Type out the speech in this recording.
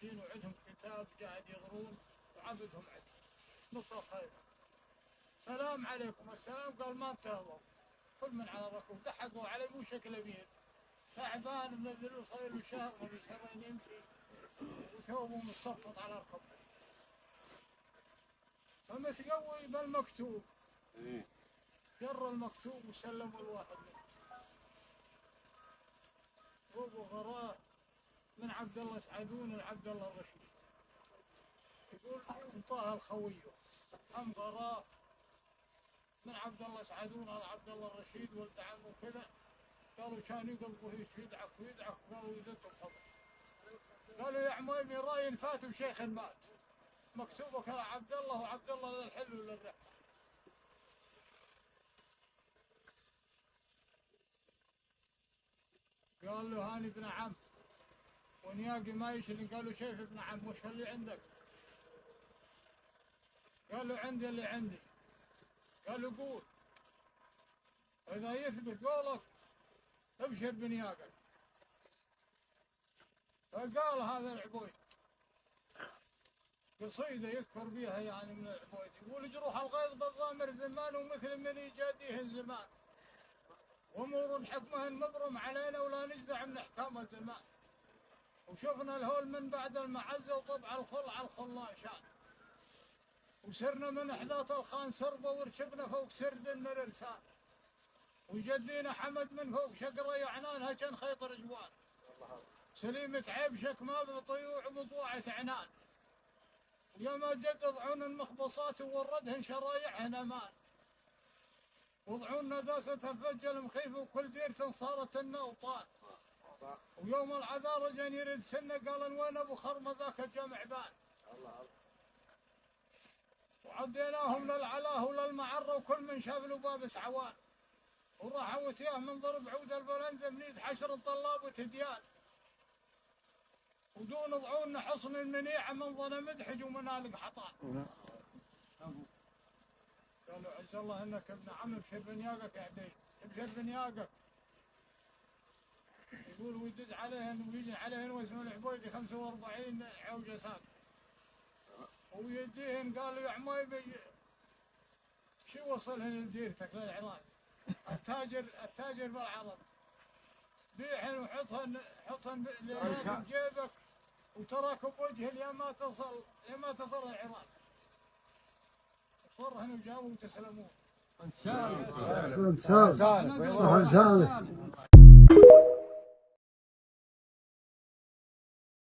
ماشيين وعندهم كتاب قاعد يقرون وعبدهم عندهم نص الخير. سلام عليكم السلام، قال ما انتهضوا كل من على ركوب ضحكوا علي مو شكله بيد تعبان منزل صاير له شهر ولا شهرين يمشي وثوبه مصفط على ركبه. فمتقوي بالمكتوب جر المكتوب وسلموا الواحد منه. وابو غراه من عبد الله سعدون لعبد الله الرشيد يقول انطاها الخوي هم غراه من عبد الله سعدون على عبد الله الرشيد ولد عمه كذا. قالوا كان يقلبه يدعك ويدعك قالوا يدق بحضر. قالوا يا عميمي راي فات وشيخ مات مكتوبك يا عبد الله وعبد الله للحل وللرحمة. قال له هاني ابن عم ونياقي ما يشلي. قال له شيخ ابن عم وش اللي عندك؟ قال له عندي اللي عندي. قال له قول إذا يثبت قولك ابشر بنياقك. فقال هذا العبويد قصيدة يذكر بها يعني من العبويد يقول جروح الغيظ بالضامر زمان ومثل من يجاديه الزمان وامور الحكمة مبرم علينا ولا نجزع من احكام الزمان وشفنا الهول من بعد المعزة وطبع الخل على الخلان شان وسرنا من احداث الخان سربة وركبنا فوق سرد الرسان وجدينا حمد من فوق شقرة يعنانها كان خيط رجوان سليمة عيبشك ما بطيوع ومطوعة عنان يوم جد ضعون المخبصات ووردهن شرايعهن امان وضعون داسة فجل مخيف وكل ديرة صارت النوطان ويوم العذار جن يرد سنة قال وين ابو خرمة ذاك الجمع بان وعديناهم للعلاه وللمعرة وكل من شاف له بابس عوان وراحوا وتياه من ضرب عود البلنزة منيد حشر الطلاب وتديان ودون ضعون حصن المنيعة من ظن مدحج ومنالق حطان. قالوا عز الله انك ابن عم ابشر بنياقك يا عبيد ابشر بنياقك. يقول ويدز عليهن ويجي عليهن واسمه العبيد 45 عوجة ساق ويديهن. قالوا يا عميمي شو وصلهن لديرتك للعراق؟ التاجر بالعرب بيعهن وحطهن بجيبك وتراك بوجه يا ما تصل العراق. صرهن وجاوبوا وتسلمون. ان شاء الله